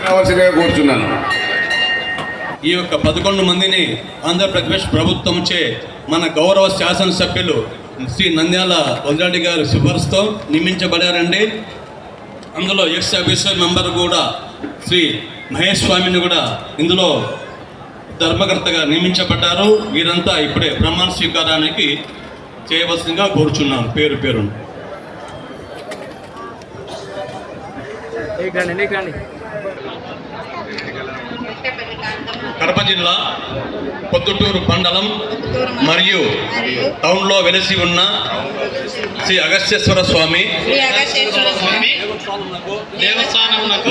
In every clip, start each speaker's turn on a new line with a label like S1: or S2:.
S1: కావాల్సిందిగా కోరుచున్నాను.
S2: ఈ యొక్క 11 మందిని ఆంధ్రప్రదేశ్ ప్రభుత్వంచే మన గౌరవ శాసనసభ్యులు శ్రీ నంద్యాల వజ్రారెడ్డి గారు సిఫార్సుతో నియమించబడారండి. అందులో ఎక్స్ ఆఫీసర్ మెంబర్ కూడా శ్రీ మహేష్ స్వామిని కూడా ఇందులో ధర్మకర్తగా నియమించబడ్డారు. వీరంతా ఇప్పుడే ప్రమాణ స్వీకారానికి చేయవలసిందిగా కోరుచున్నాను. పేరు పేరు కడప జిల్లా పొద్దుటూరు మండలం మరియు టౌన్లో వెలిసి ఉన్న శ్రీ అగస్త్యేశ్వర స్వామి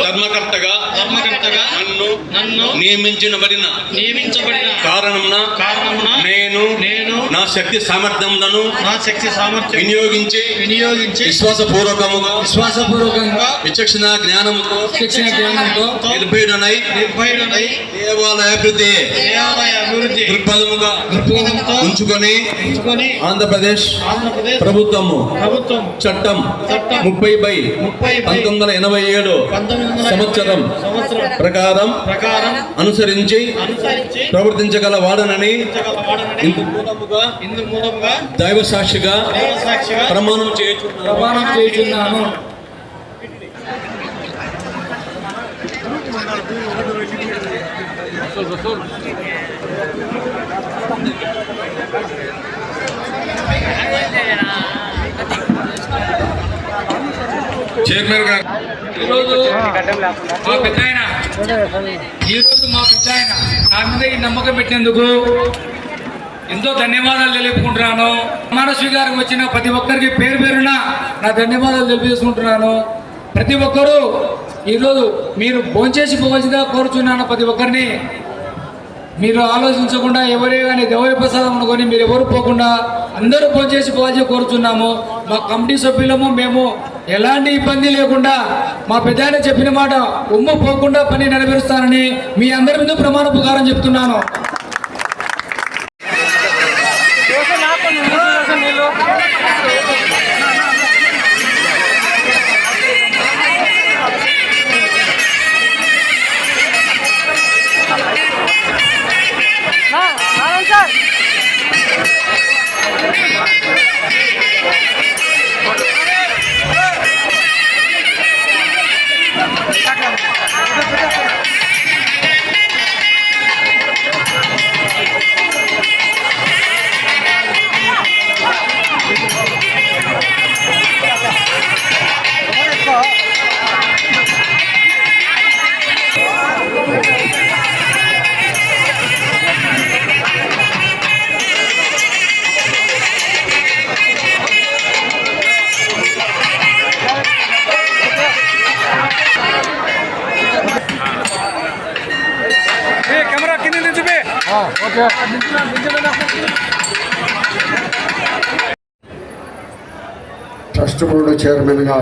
S2: ధర్మకర్తగా నన్ను నియమించబడిన కారణమున నేను నా శక్తి సామర్థ్యములను వినియోగించి విశ్వాసపూర్వకముగా విచక్షణ జ్ఞానముతో నిర్భయుడనై దేవాలయ అభివృద్ధి దృక్పథముగా ఉంచుకొని ఆంధ్రప్రదేశ్ ప్రభుత్వము చట్టం 30/1987 సంవత్సరం ప్రకారం అనుసరించి ప్రవర్తించగల వాడనని దైవ సాక్షిగా ప్రమాణం చేయుచున్నాను.
S1: చైర్మన్ గారు
S3: ఈరోజు మా పెద్ద ఆయన నా మీద ఈ నమ్మకం పెట్టినందుకు ఎంతో ధన్యవాదాలు తెలుపుకుంటున్నాను. ప్రమాణ స్వీకారం వచ్చిన ప్రతి ఒక్కరికి పేరు పేరున నా ధన్యవాదాలు తెలియజేసుకుంటున్నాను. ప్రతి ఒక్కరూ ఈరోజు మీరు భోంచేసి పోవాల్సిందిగా కోరుచున్నాను. ప్రతి ఒక్కరిని మీరు ఆలోచించకుండా ఎవరే కానీ దేవుడి ప్రసాదం అనుకొని మీరు ఎవరు పోకుండా అందరూ భోంచేసి పోవాల్సి కోరుచున్నాము. మా కమిటీ సభ్యులము మేము ఎలాంటి ఇబ్బంది లేకుండా మా పెద్ద చెప్పిన మాట ఉమ్ము పోకుండా పని నెరవేరుస్తానని మీ అందరి ముందు ప్రమాణ ప్రకారం చెప్తున్నాను.
S4: ట్రస్ట్ బోర్డు చైర్మన్గా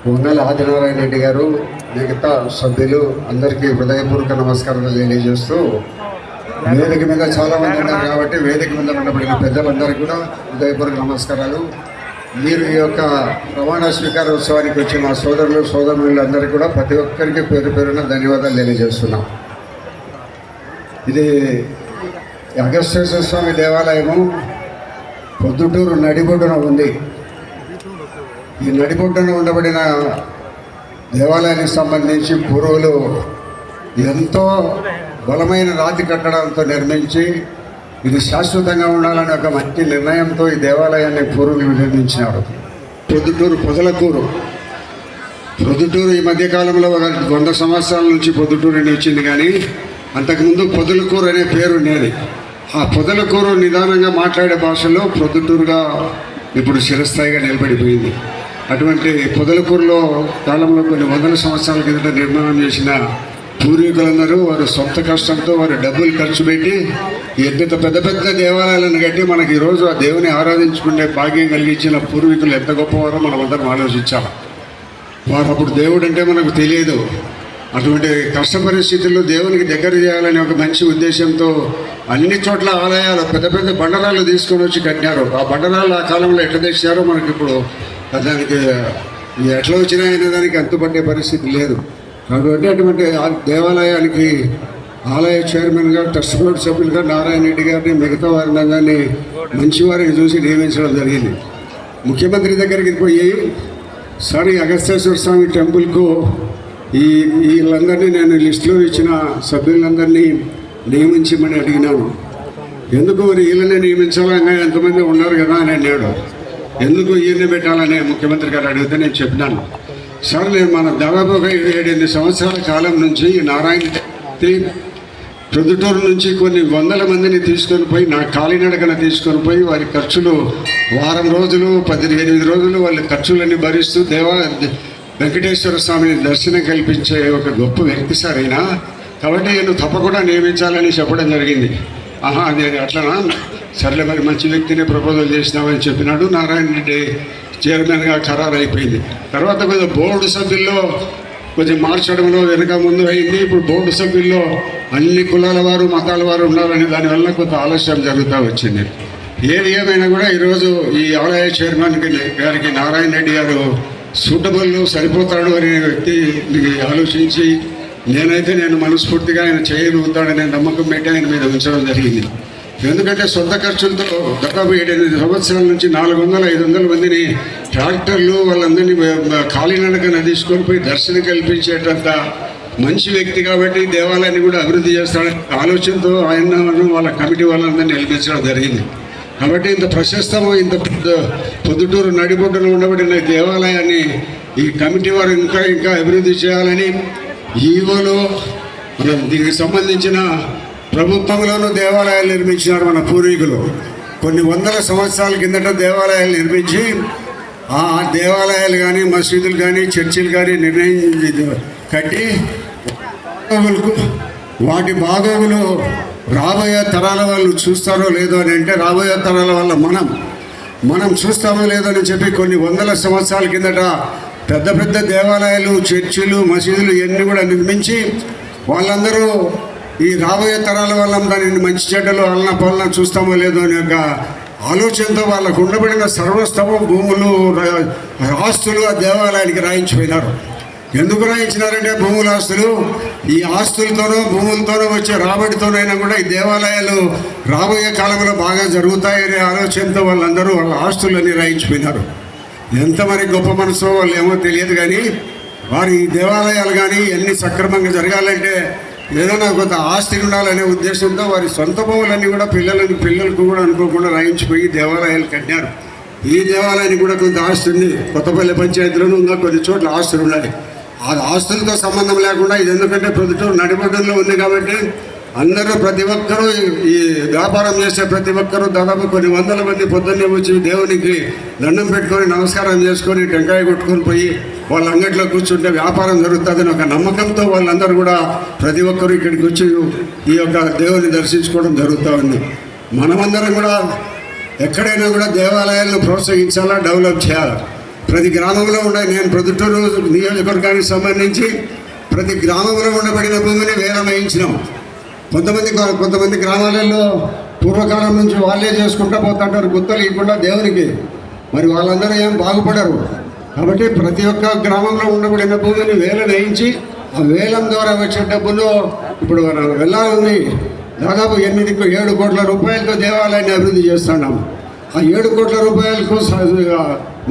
S4: వంగల ఆదినారాయణ రెడ్డి గారు, మిగతా సభ్యులు అందరికీ హృదయపూర్వక నమస్కారాలు తెలియజేస్తూ, వేదిక మీద చాలామంది ఉన్నారు కాబట్టి వేదిక మీద ఉండబడిన పెద్దలందరికీ కూడా హృదయపూర్వక నమస్కారాలు. మీరు ఈ యొక్క ప్రమాణ స్వీకారోత్సవానికి వచ్చిన సోదరులు సోదరులందరికీ కూడా ప్రతి ఒక్కరికి పేరు పేరున ధన్యవాదాలు తెలియజేస్తున్నాం. ఇది అగస్త్యేశ్వర స్వామి దేవాలయము పొద్దుటూరు నడిబొడ్డున ఉంది. ఈ నడిబొడ్డున ఉండబడిన దేవాలయానికి సంబంధించి పూర్వులు ఎంతో బలమైన రాతి కట్టడాలతో నిర్మించి ఇది శాశ్వతంగా ఉండాలనే ఒక మంచి నిర్ణయంతో ఈ దేవాలయాన్ని పూర్వులు నిర్మించినారు. పొదలకూరు ఈ మధ్యకాలంలో 100 సంవత్సరాల నుంచి పొద్దుటూరు వచ్చింది, కానీ అంతకుముందు పొదలకూరు అనే పేరు ఉండేది. ఆ పొదలకూరు నిదానంగా మాట్లాడే భాషలో పొద్దుటూరుగా ఇప్పుడు చిరస్థాయిగా నిలబడిపోయింది. అటువంటి పొదలకూరులో కాలంలో కొన్ని 100 సంవత్సరాల కిందట నిర్మాణం చేసిన పూర్వీకులందరూ వారు సొంత కష్టంతో వారు డబ్బులు ఖర్చు పెట్టి ఎంత పెద్ద పెద్ద దేవాలయాలను కట్టి మనకి ఈరోజు ఆ దేవుని ఆరాధించుకునే భాగ్యం కలిగించిన పూర్వీకులు ఎంత గొప్పవారో మనం అందరం ఆలోచించాలి. వారు అప్పుడు దేవుడు అంటే మనకు తెలియదు. అటువంటి కష్ట పరిస్థితుల్లో దేవునికి దగ్గర చేయాలనే ఒక మంచి ఉద్దేశంతో అన్ని చోట్ల ఆలయాలు పెద్ద పెద్ద బండరాళ్ళు తీసుకొని వచ్చి కట్టినారు. ఆ బండరాళ్ళు ఆ కాలంలో ఎట్లా తెచ్చారో మనకి ఇప్పుడు దానికి ఎట్లా వచ్చినాయనే దానికి అంతుపట్టే పరిస్థితి లేదు. కాబట్టి అటువంటి ఆ దేవాలయానికి ఆలయ చైర్మన్గా ట్రస్ట్ బోర్డు సభ్యులుగా నారాయణ రెడ్డి గారిని మిగతా వారిని కానీ మంచివారిని చూసి నియమించడం జరిగింది. ముఖ్యమంత్రి దగ్గరికి పోయి సార్ అగస్తేశ్వర స్వామి టెంపుల్కు వీళ్ళందరినీ నేను లిస్టులో ఇచ్చిన సభ్యులందరినీ నియమించమని అడిగినాను. ఎందుకు మరి వీళ్ళనే నియమించాలని ఎంతమంది ఉన్నారు కదా అని అన్నాడు. ఎందుకు ఈయన పెట్టాలని ముఖ్యమంత్రి గారు అడిగితే నేను చెప్పినాను, సార్ నేను మన దాదాపు 7-8 సంవత్సరాల కాలం నుంచి ఈ నారాయణ ప్రొద్దుటూరు నుంచి కొన్ని వందల మందిని తీసుకొని పోయి నా కాలినడకన తీసుకొని పోయి వారి ఖర్చులు వారం రోజులు 18 రోజులు వాళ్ళ ఖర్చులన్నీ భరిస్తూ వెంకటేశ్వర స్వామిని దర్శనం కల్పించే ఒక గొప్ప వ్యక్తి సార్ అయినా, కాబట్టి నేను తప్పకుండా నియమించాలని చెప్పడం జరిగింది. నేను అట్లనా, సర్లే మరి మంచి వ్యక్తిని ప్రపోజల్ చేసినామని చెప్పినాడు. నారాయణ రెడ్డి చైర్మన్గా ఖరారు అయిపోయింది. తర్వాత కొంచెం బోర్డు సభ్యుల్లో కొంచెం మార్చడంలో వెనుక ముందు అయింది. ఇప్పుడు బోర్డు సభ్యుల్లో అన్ని కులాల వారు మతాల వారు ఉన్నారని దానివల్ల కొంత ఆలస్యం జరుగుతూ వచ్చింది. ఏది ఏమైనా కూడా ఈరోజు ఈ ఆలయ చైర్మన్ గారికి నారాయణ రెడ్డి గారు సూటబుల్ సరిపోతాడు అనే వ్యక్తిని ఆలోచించి నేను మనస్ఫూర్తిగా ఆయన చేయగలుగుతాడనే నమ్మకం పెట్టి ఆయన మీద ఉంచడం జరిగింది. ఎందుకంటే సొంత ఖర్చులతో దాదాపు 7-8 సంవత్సరాల నుంచి 400-500 మందిని ట్రాక్టర్లు వాళ్ళందరినీ కాలినడకన తీసుకొని పోయి దర్శనం కల్పించేటంత మంచి వ్యక్తి కాబట్టి దేవాలయాన్ని కూడా అభివృద్ధి చేస్తాడని ఆలోచనతో ఆయన వాళ్ళ కమిటీ వాళ్ళందరినీ నిలిపించడం జరిగింది. కాబట్టి ఇంత ప్రశస్తము ఇంత పొద్దుటూరు నడిబొడ్డున ఉండబడిన దేవాలయాన్ని ఈ కమిటీ వారు ఇంకా అభివృద్ధి చేయాలని ఈవోలో దీనికి సంబంధించిన ప్రభుత్వంలోనూ దేవాలయాలు నిర్మించినారు మన పూర్వీకులు. కొన్ని వందల సంవత్సరాల కిందట దేవాలయాలు నిర్మించి ఆ దేవాలయాలు కానీ మసీదులు కానీ చర్చిలు కానీ కట్టి వాటి బాగోగులు రాబోయే తరాల వాళ్ళు చూస్తారో లేదో అని అంటే రాబోయే తరాల వల్ల మనం చూస్తామో లేదో అని చెప్పి కొన్ని వందల సంవత్సరాల కిందట పెద్ద దేవాలయాలు చర్చిలు మసీదులు ఇవన్నీ కూడా నిర్మించి వాళ్ళందరూ ఈ రాబోయే తరాల వల్ల దానిని మంచి చెడ్డలు అలన పాలన చూస్తామో లేదో అనే యొక్క ఆలోచనతో వాళ్ళకు ఉండబడిన సర్వస్తవం భూములు ఆస్తులు ఆ దేవాలయానికి రాయించిపోయినారు. ఎందుకు రాయించినారంటే భూముల ఆస్తులు ఈ ఆస్తులతోనో భూములతోనో వచ్చే రాబడితోనైనా కూడా ఈ దేవాలయాలు రాబోయే కాలంలో బాగా జరుగుతాయనే ఆలోచనతో వాళ్ళందరూ వాళ్ళ ఆస్తులన్నీ రాయించిపోయినారు. ఎంత మరి గొప్ప మనసో వాళ్ళు ఏమో తెలియదు, కానీ వారి దేవాలయాలు కానీ అన్ని సక్రమంగా జరగాలంటే ఏదైనా కొంత ఆస్తి ఉండాలనే ఉద్దేశంతో వారి సొంత భూములన్నీ కూడా పిల్లలకు కూడా అనుకోకుండా రాయించిపోయి దేవాలయాలు కట్టినారు. ఈ దేవాలయానికి కూడా కొంత ఆస్తి ఉంది. కొత్తపల్లి పంచాయతీలోనూ ఇంకా కొన్ని చోట్ల ఆస్తులు ఉన్నాయి. ఆ ఆస్తులతో సంబంధం లేకుండా ఇది ఎందుకంటే ప్రొద్దుటూరు నడిబొడ్డులో ఉంది కాబట్టి అందరూ ప్రతి ఒక్కరూ ఈ వ్యాపారం చేసే ప్రతి ఒక్కరూ దాదాపు కొన్ని వందల మంది పొద్దున్నే వచ్చి దేవునికి దండం పెట్టుకొని నమస్కారం చేసుకొని టెంకాయ కొట్టుకొని పోయి వాళ్ళ అంగట్లో కూర్చుంటే వ్యాపారం జరుగుతుందని ఒక నమ్మకంతో వాళ్ళందరూ కూడా ప్రతి ఒక్కరూ ఇక్కడికి వచ్చి ఈ యొక్క దేవుని దర్శించుకోవడం జరుగుతూ ఉంది. మనమందరం కూడా ఎక్కడైనా కూడా దేవాలయాలను ప్రోత్సహించాలా, డెవలప్ చేయాలి. ప్రతి గ్రామంలో ఉండే నేను ప్రొద్దుటూరు నియోజకవర్గానికి సంబంధించి ప్రతి గ్రామంలో ఉండబడిన భూమిని వేలం వేయించినాం. కొంతమంది గ్రామాలలో పూర్వకాలం నుంచి వాళ్ళే చేసుకుంటూ పోతుంటారు గుత్తలు ఇవ్వకుండా దేవునికి. మరి వాళ్ళందరూ ఏం బాగుపడరు. కాబట్టి ప్రతి ఒక్క గ్రామంలో ఉండబడిన భూమిని వేలం వేయించి ఆ వేలం ద్వారా వచ్చే డబ్బులు ఇప్పుడు వెళ్ళాలి. దాదాపు 7 కోట్ల రూపాయలతో దేవాలయాన్ని అభివృద్ధి చేస్తున్నాం. ఆ 7 కోట్ల రూపాయలకు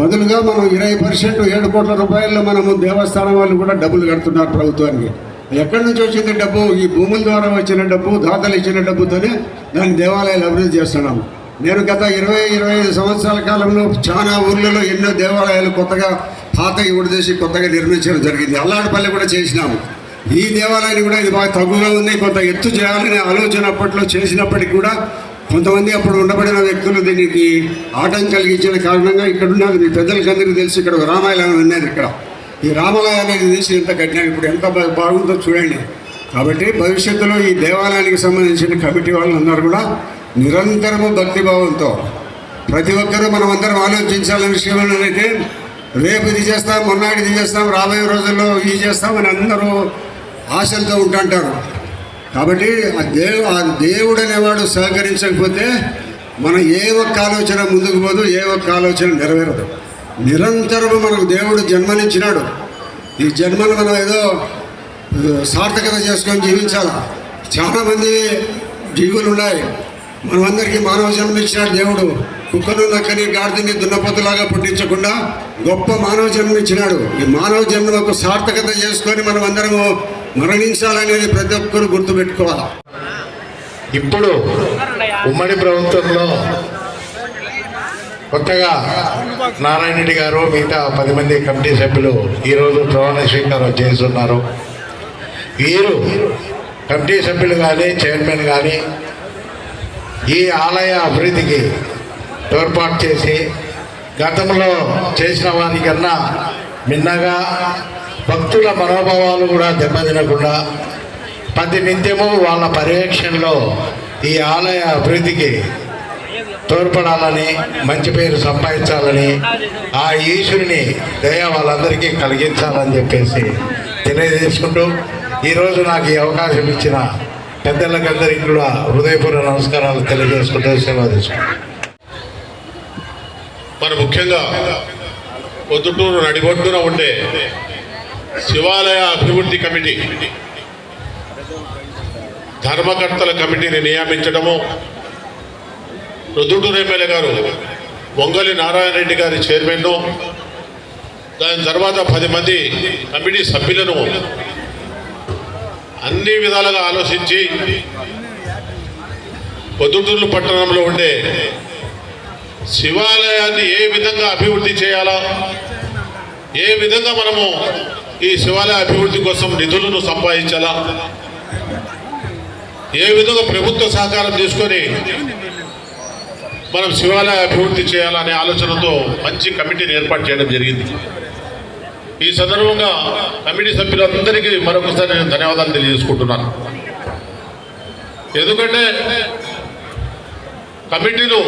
S4: మొదలుగా మనం 20% 7 కోట్ల రూపాయల్లో మనము దేవస్థానం వాళ్ళు కూడా డబ్బులు కడుతున్నారు ప్రభుత్వానికి. ఎక్కడి నుంచి వచ్చింది డబ్బు? ఈ భూముల ద్వారా వచ్చిన డబ్బు, దాతలు ఇచ్చిన డబ్బుతోనే దాన్ని దేవాలయాలు అభివృద్ధి చేస్తున్నాం. నేను గత 20-25 సంవత్సరాల కాలంలో చాలా ఊర్లలో ఎన్నో దేవాలయాలు కొత్తగా పాత చేసి కొత్తగా నిర్మించడం జరిగింది. అల్లాడపల్లి కూడా చేసినాము. ఈ దేవాలయాన్ని కూడా ఇది బాగా తగ్గుగా ఉంది, కొంత ఎత్తు చేయాలనే ఆలోచన అప్పట్లో చేసినప్పటికీ కూడా కొంతమంది అప్పుడు ఉండబడిన వ్యక్తులు దీనికి ఆటంకం కలిగించిన కారణంగా ఇక్కడ ఉన్నది మీ పెద్దలకి అందరికీ తెలిసి ఇక్కడ ఒక రామాలయం ఉన్నది. ఇక్కడ ఈ రామాలయాన్ని తీసి ఎంత కట్టినారు, ఇప్పుడు ఎంత బాగుందో చూడండి. కాబట్టి భవిష్యత్తులో ఈ దేవాలయానికి సంబంధించిన కమిటీ వాళ్ళందరూ కూడా నిరంతరము భక్తిభావంతో ప్రతి ఒక్కరూ మనమందరం ఆలోచించాలనే విషయం ఏంటంటే రేపు ఇది చేస్తాం, మొన్నటి ఇది చేస్తాం, రాబోయే రోజుల్లో ఇది చేస్తామని అందరూ ఆశలతో ఉంటుంటారు. కాబట్టి ఆ దేవుడు అనేవాడు సహకరించకపోతే మనం ఏ ఒక్క ఆలోచన ముందుకు పోదు, ఏ ఒక్క ఆలోచన నెరవేరదు. నిరంతరము మనకు దేవుడు జన్మనిచ్చినాడు. ఈ జన్మను మనం ఏదో సార్థకత చేసుకొని జీవించాలి. చాలామంది జీవులు ఉన్నాయి. మనమందరికీ మానవ జన్మ ఇచ్చినాడు దేవుడు. కుక్కను నక్కని గాడిదని దున్నపోతులాగా పుట్టించకుండా గొప్ప మానవ జన్మ ఇచ్చినాడు. ఈ మానవ జన్మకు సార్థకత చేసుకొని మనం అందరము మరణించాలనేది ప్రతి ఒక్కరు గుర్తుపెట్టుకోవాలి.
S5: ఇప్పుడు ఉమ్మడి ప్రభుత్వంలో కొత్తగా నారాయణ రెడ్డి గారు మిగతా 10 మంది కమిటీ సభ్యులు ఈరోజు ప్రమాణ స్వీకారం చేస్తున్నారు. వీరు కమిటీ సభ్యులు కానీ చైర్మన్ కానీ ఈ ఆలయ అభివృద్ధికి తోడ్పాటు చేసి గతంలో చేసిన వారికన్నా మిన్నగా భక్తుల మనోభావాలు కూడా దెబ్బతినకుండా ప్రతి నిత్యము వాళ్ళ పర్యవేక్షణలో ఈ ఆలయ అభివృద్ధికి తోడ్పడాలని, మంచి పేరు సంపాదించాలని, ఆ ఈశ్వరుని దయ వాళ్ళందరికీ కలిగించాలని చెప్పేసి తెలియజేసుకుంటూ ఈరోజు నాకు ఈ అవకాశం ఇచ్చిన పెద్దలకందరికీ కూడా హృదయపూర్వక నమస్కారాలు తెలియజేసుకుంటూ సెలవు తీసుకుంటాం.
S1: మరి ముఖ్యంగా పొద్దుటూరు నడిబొడ్డున ఉండే శివాలయ అభివృద్ధి కమిటీ ధర్మకర్తల కమిటీని నియమించడము, పొద్దుటూరు ఎమ్మెల్యే గారు వంగలి నారాయణ రెడ్డి గారి చైర్మన్ను, దాని తర్వాత 10 మంది కమిటీ సభ్యులను అన్ని విధాలుగా ఆలోచించి పొద్దుటూరు పట్టణంలో ఉండే శివాలయాన్ని ఏ విధంగా అభివృద్ధి చేయాలా, ఏ విధంగా మనము ఈ శివాలయ అభివృద్ధి కోసం నిధులను సంపాదించాలా, ఏ విధంగా ప్రభుత్వ సహకారం తీసుకొని మనం శివాలయ అభివృద్ధి చేయాలనే ఆలోచనతో మంచి కమిటీని ఏర్పాటు చేయడం జరిగింది. ఈ సందర్భంగా కమిటీ సభ్యులందరికీ మరొకసారి నేను ధన్యవాదాలు తెలియజేసుకుంటున్నాను. ఎందుకంటే కమిటీలు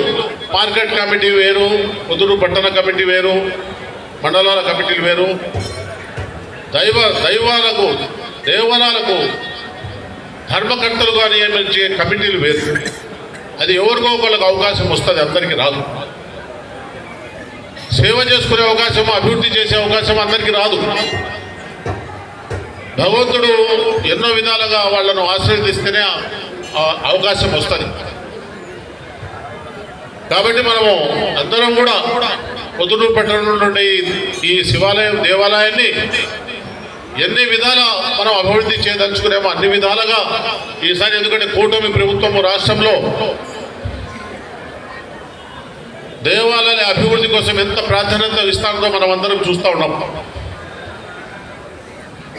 S1: మార్కెట్ కమిటీ వేరు, పొద్దుటూరు పట్టణ కమిటీ వేరు, మండలాల కమిటీలు వేరు, దేవాలయాలకు ధర్మకర్తలుగా నియమించే కమిటీలు వేరు. అది ఎవరికో ఒకళ్ళకి అవకాశం వస్తుంది, అందరికీ రాదు. సేవ చేసుకునే అవకాశం, అభివృద్ధి చేసే అవకాశం అందరికీ రాదు. భగవంతుడు ఎన్నో విధాలుగా వాళ్ళను ఆశీర్వదిస్తేనే అవకాశం వస్తుంది. కాబట్టి మనము అందరం కూడా పొద్దుటూరు పట్టణంలో నుండి ఈ దేవాలయాన్ని ఎన్ని విధాల మనం అభివృద్ధి చేయదలుచుకునేమో అన్ని విధాలుగా ఈసారి, ఎందుకంటే కూటమి ప్రభుత్వము రాష్ట్రంలో దేవాలయాల అభివృద్ధి కోసం ఎంత ప్రాధాన్యత ఇస్తారో మనం అందరం చూస్తూ ఉన్నాం.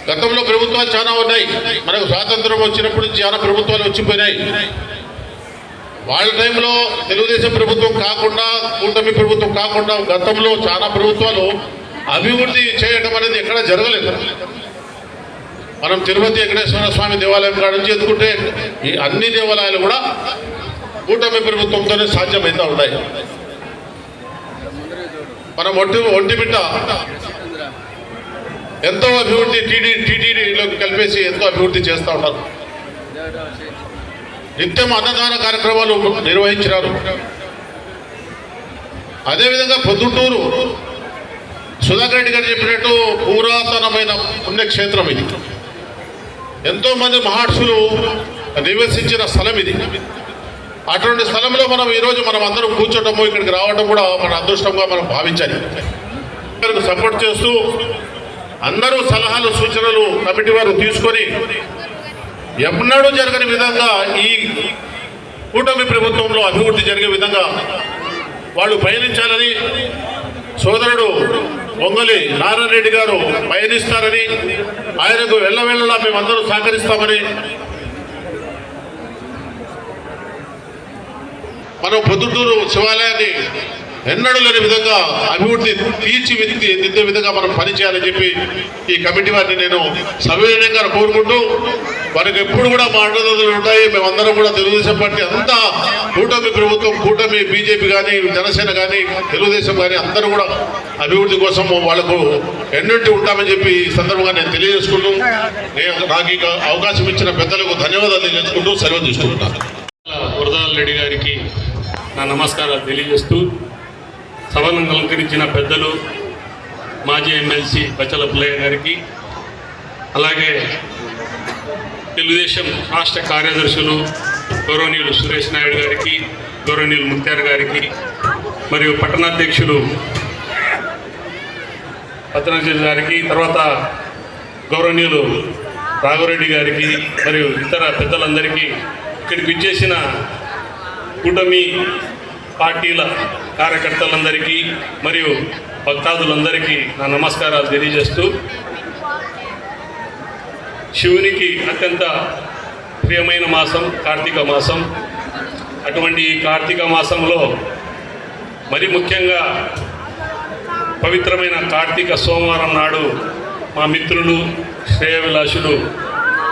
S1: గతంలో ప్రభుత్వాలు చాలా ఉన్నాయి. మనకు స్వాతంత్రం వచ్చినప్పుడు చాలా ప్రభుత్వాలు వచ్చిపోయినాయి. వాళ్ళ టైంలో తెలుగుదేశం ప్రభుత్వం కాకుండా, కూటమి ప్రభుత్వం కాకుండా గతంలో చాలా ప్రభుత్వాలు అభివృద్ధి చేయడం అనేది ఎక్కడ జరగలేదు. మనం తిరుపతి వెంకటేశ్వర స్వామి దేవాలయం కాడ నుంచి ఎత్తుకుంటే ఈ అన్ని దేవాలయాలు కూడా కూటమి ప్రభుత్వంతోనే సాధ్యమవుతూ ఉన్నాయి. మనం ఒంటిమిట్ట ఎంతో అభివృద్ధి టీటీడీలోకి కలిపేసి ఎంతో అభివృద్ధి చేస్తూ ఉన్నారు. నిత్యం అన్నదాన కార్యక్రమాలు నిర్వహించినారు. అదేవిధంగా పొద్దుటూరు సుధాకర్ రెడ్డి గారు చెప్పినట్టు పురాతనమైన పుణ్యక్షేత్రం ఇది. ఎంతోమంది మహర్షులు నివసించిన స్థలం ఇది. అటువంటి స్థలంలో మనం ఈరోజు మనం అందరం కూర్చోటము, ఇక్కడికి రావడం కూడా మన అదృష్టంగా మనం భావించాలి. సపోర్ట్ చేస్తూ అందరూ సలహాలు సూచనలు కమిటీ వారు తీసుకొని ఎన్నడూ జరగని విధంగా ఈ కూటమి ప్రభుత్వంలో అభివృద్ధి జరిగే విధంగా వాళ్ళు పయనించాలని సోదరుడు వంగలి నారాయణ రెడ్డి గారు పయనిస్తారని, ఆయనకు వెళ్ళలా మేమందరూ సహకరిస్తామని, మనం పొద్దుటూరు శివాలయాన్ని ఎన్నడూ లేని విధంగా అభివృద్ధి తీర్చిదిద్దే విధంగా మనం పనిచేయాలని చెప్పి ఈ కమిటీ వారిని నేను సవినయంగా కోరుకుంటూ, వారికి ఎప్పుడు కూడా మా అండదండలు ఉంటాయి. మేమందరం కూడా తెలుగుదేశం పార్టీ అంతా కూటమి ప్రభుత్వం, కూటమి బీజేపీ కానీ, జనసేన కానీ, తెలుగుదేశం కానీ అందరూ కూడా అభివృద్ధి కోసం వాళ్ళకు ఎన్నింటి ఉంటామని చెప్పి ఈ సందర్భంగా నేను తెలియజేసుకుంటూ, నాకు ఈ అవకాశం ఇచ్చిన పెద్దలకు ధన్యవాదాలు తెలియజేసుకుంటూ సెలవు తీసుకుంటున్నాను.
S6: వరదాల రెడ్డి గారికి నా నమస్కారాలు తెలియజేస్తూ, సభను అలంకరించిన పెద్దలు మాజీ ఎమ్మెల్సీ బచ్చల పుల్లయ్య గారికి, అలాగే తెలుగుదేశం రాష్ట్ర కార్యదర్శులు గౌరవనీయులు సురేష్ నాయుడు గారికి, గౌరవనీయులు ముక్తార్ గారికి, మరియు పట్టణాధ్యక్షులు పట్టణాధ్యక్షులు గారికి, తర్వాత గౌరవనీయులు రాఘవరెడ్డి గారికి మరియు ఇతర పెద్దలందరికీ, ఇక్కడికి విచ్చేసిన కూటమి పార్టీల కార్యకర్తలందరికీ మరియు భక్తాదులందరికీ నా నమస్కారాలు తెలియజేస్తూ, శివునికి అత్యంత ప్రియమైన మాసం కార్తీక మాసం. అటువంటి కార్తీక మాసంలో మరి ముఖ్యంగా పవిత్రమైన కార్తీక సోమవారం నాడు మా మిత్రులు శ్రేయవిలాసులు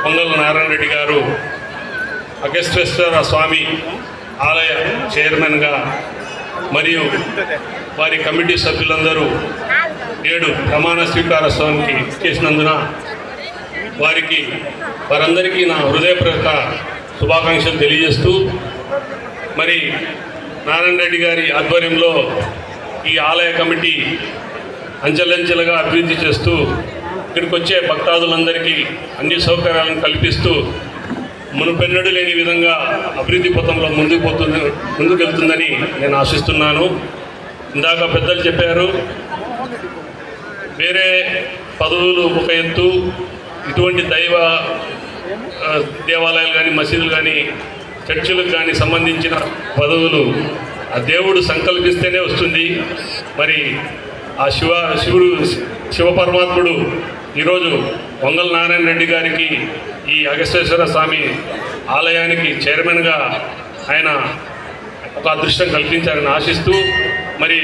S6: పొంగల్ నారాయణ రెడ్డి గారు అగస్తేశ్వర స్వామి ఆలయ చైర్మన్గా మరియు వారి కమిటీ సభ్యులందరూ 7 ప్రమాణ స్వీకార స్వామికి చేసినందున వారందరికీ నా హృదయపూర్వక శుభాకాంక్షలు తెలియజేస్తూ, మరి నారాయణ రెడ్డి గారి ఆధ్వర్యంలో ఈ ఆలయ కమిటీ అంచెలంచెలుగా అభివృద్ధి చేస్తూ ఇక్కడికి వచ్చే భక్తాదులందరికీ అన్ని సౌకర్యాలను కల్పిస్తూ మునుపెన్నడూ లేని విధంగా అభివృద్ధి పథంలో ముందుకెళ్తుందని నేను ఆశిస్తున్నాను. ఇందాక పెద్దలు చెప్పారు, వేరే పదవులు ఒక ఎత్తు, ఇటువంటి దైవ దేవాలయాలు కానీ మసీదులు కానీ చర్చిలకు కానీ సంబంధించిన పదవులు ఆ దేవుడు సంకల్పిస్తేనే వస్తుంది. మరి ఆ శివ పరమాత్ముడు ఈరోజు పొంగల్ నారాయణ రెడ్డి గారికి ఈ అగస్తేశ్వర స్వామి ఆలయానికి చైర్మన్గా ఆయన ఒక అదృష్టం కల్పించారని ఆశిస్తూ, మరి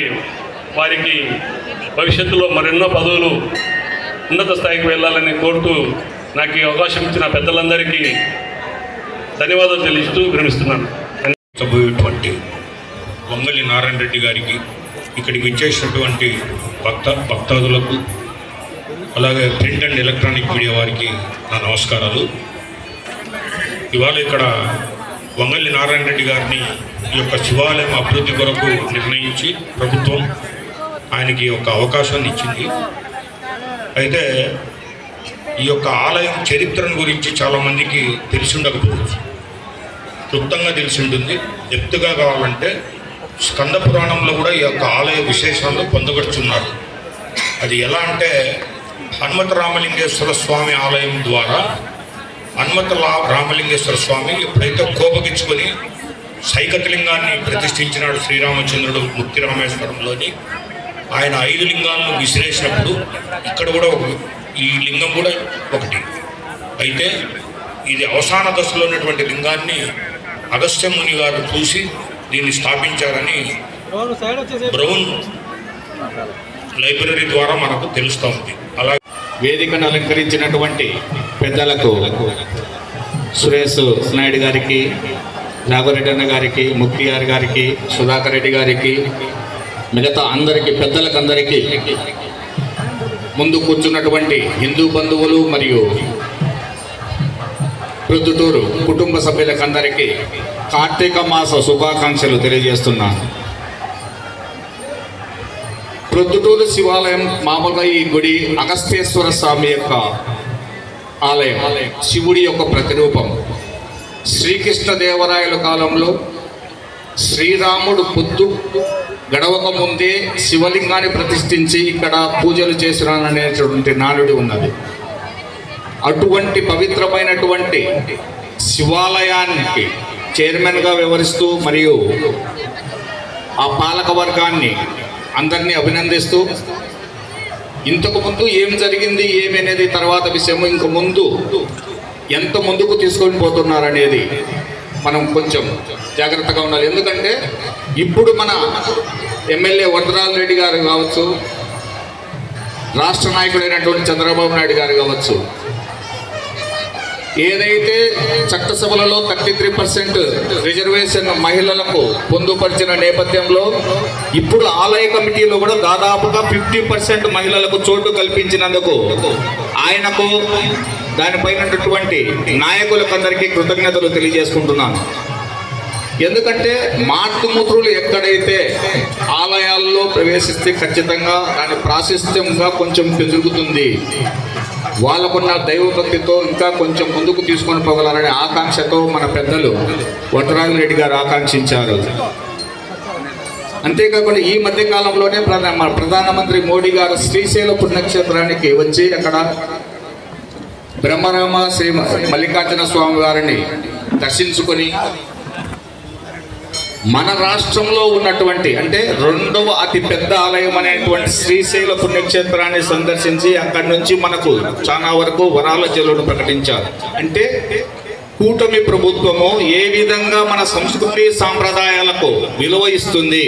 S6: వారికి భవిష్యత్తులో మరెన్నో పదవులు ఉన్నత స్థాయికి వెళ్ళాలని కోరుతూ నాకు ఈ అవకాశం ఇచ్చిన పెద్దలందరికీ ధన్యవాదాలు తెలియజేస్తూ విరమిస్తున్నాను.
S7: పోయేటువంటి వంగలి నారాయణ రెడ్డి గారికి, ఇక్కడికి విచ్చేసినటువంటి భక్తాదులకు, అలాగే ప్రింట్ అండ్ ఎలక్ట్రానిక్ మీడియా వారికి నా నమస్కారాలు. ఇవాళ ఇక్కడ వంగలి నారాయణ రెడ్డి గారిని ఈ యొక్క శివాలయం అభివృద్ధి కొరకు నిర్ణయించి ప్రభుత్వం ఆయనకి ఒక అవకాశాన్ని ఇచ్చింది. అయితే ఈ యొక్క ఆలయం చరిత్రను గురించి చాలామందికి తెలిసి ఉండకపోవచ్చు, క్లుప్తంగా తెలిసి ఉంటుంది. ఎత్తుగా కావాలంటే స్కంద పురాణంలో కూడా ఈ యొక్క ఆలయ విశేషాలు పొందగడుచున్నారు. అది ఎలా అంటే, హనుమత రామలింగేశ్వర స్వామి ఆలయం ద్వారా హనుమత రామలింగేశ్వర స్వామి ఎప్పుడైతే కోపగించుకొని సైకతలింగాన్ని ప్రతిష్ఠించినాడు శ్రీరామచంద్రుడు ముక్తి రామేశ్వరంలోని, ఆయన 5 లింగాలను విసిరేసినప్పుడు ఇక్కడ కూడా ఈ లింగం కూడా ఒకటి. అయితే ఇది అవసాన దశలో ఉన్నటువంటి లింగాన్ని అగస్త్య ముని గారు చూసి దీన్ని స్థాపించారని బ్రౌన్ లైబ్రరీ ద్వారా మనకు తెలుస్తూ ఉంది. అలాగే
S8: వేదికను అలంకరించినటువంటి పెద్దలకు సురేష్ నాయుడు గారికి, రాఘవరెడ్డి అన్న గారికి, ముక్తియార్ గారికి, సుధాకర్ రెడ్డి గారికి, మిగతా అందరికీ పెద్దలకందరికీ, ముందు కూర్చున్నటువంటి హిందూ బంధువులు మరియు ప్రొద్దుటూరు కుటుంబ సభ్యులకందరికీ కార్తీక మాస శుభాకాంక్షలు తెలియజేస్తున్నాను. ప్రొద్దుటూరు శివాలయం మామూలుగా ఈ గుడి అగస్తేశ్వర స్వామి యొక్క ఆలయం, శివుడి యొక్క ప్రతిరూపం. శ్రీకృష్ణదేవరాయల కాలంలో శ్రీరాముడు పొద్దు గడవక ముందే శివలింగాన్ని ప్రతిష్ఠించి ఇక్కడ పూజలు చేసినాననేటువంటి నానుడి ఉన్నది. అటువంటి పవిత్రమైనటువంటి శివాలయానికి చైర్మన్గా వ్యవహరిస్తూ మరియు ఆ పాలక వర్గాన్ని అందరినీ అభినందిస్తూ, ఇంతకు ముందు ఏం జరిగింది ఏమనేది తర్వాత విషయం, ఇంక ముందు ఎంత ముందుకు తీసుకొని పోతున్నారనేది మనం కొంచెం జాగ్రత్తగా ఉండాలి. ఎందుకంటే ఇప్పుడు మన ఎమ్మెల్యే వరదరాజ రెడ్డి గారు కావచ్చు, రాష్ట్ర నాయకుడైనటువంటి చంద్రబాబు నాయుడు గారు కావచ్చు, ఏదైతే చట్టసభలలో 33% రిజర్వేషన్ మహిళలకు పొందుపరిచిన నేపథ్యంలో ఇప్పుడు ఆలయ కమిటీలో కూడా దాదాపుగా 50% మహిళలకు చోటు కల్పించినందుకు ఆయనకు, దానిపైనటువంటి నాయకులకందరికీ కృతజ్ఞతలు తెలియజేసుకుంటున్నాను. ఎందుకంటే మాతృమూత్రులు ఎక్కడైతే ఆలయాల్లో ప్రవేశిస్తే ఖచ్చితంగా దాని ప్రాశస్త్యంగా కొంచెం పెరుగుతుంది. వాళ్ళకున్న దైవభక్తితో ఇంకా కొంచెం ముందుకు తీసుకొని పోగలరనే ఆకాంక్షతో మన పెద్దలు వరదరాజిరెడ్డి గారు ఆకాంక్షించారు. అంతేకాకుండా ఈ మధ్య కాలంలోనే ప్రధానమంత్రి మోడీ గారు శ్రీశైల పుణ్యక్షేత్రానికి వచ్చి అక్కడ బ్రహ్మరామ శ్రీ మల్లికార్జున స్వామి వారిని దర్శించుకొని మన రాష్ట్రంలో ఉన్నటువంటి అంటే 2వ అతి పెద్ద ఆలయం అనేటువంటి శ్రీశైల పుణ్యక్షేత్రాన్ని సందర్శించి అక్కడి నుంచి మనకు చాలా వరకు వరాల జల్లును ప్రకటించారు. అంటే కూటమి ప్రభుత్వము ఏ విధంగా మన సంస్కృతి సాంప్రదాయాలకు విలువ ఇస్తుంది.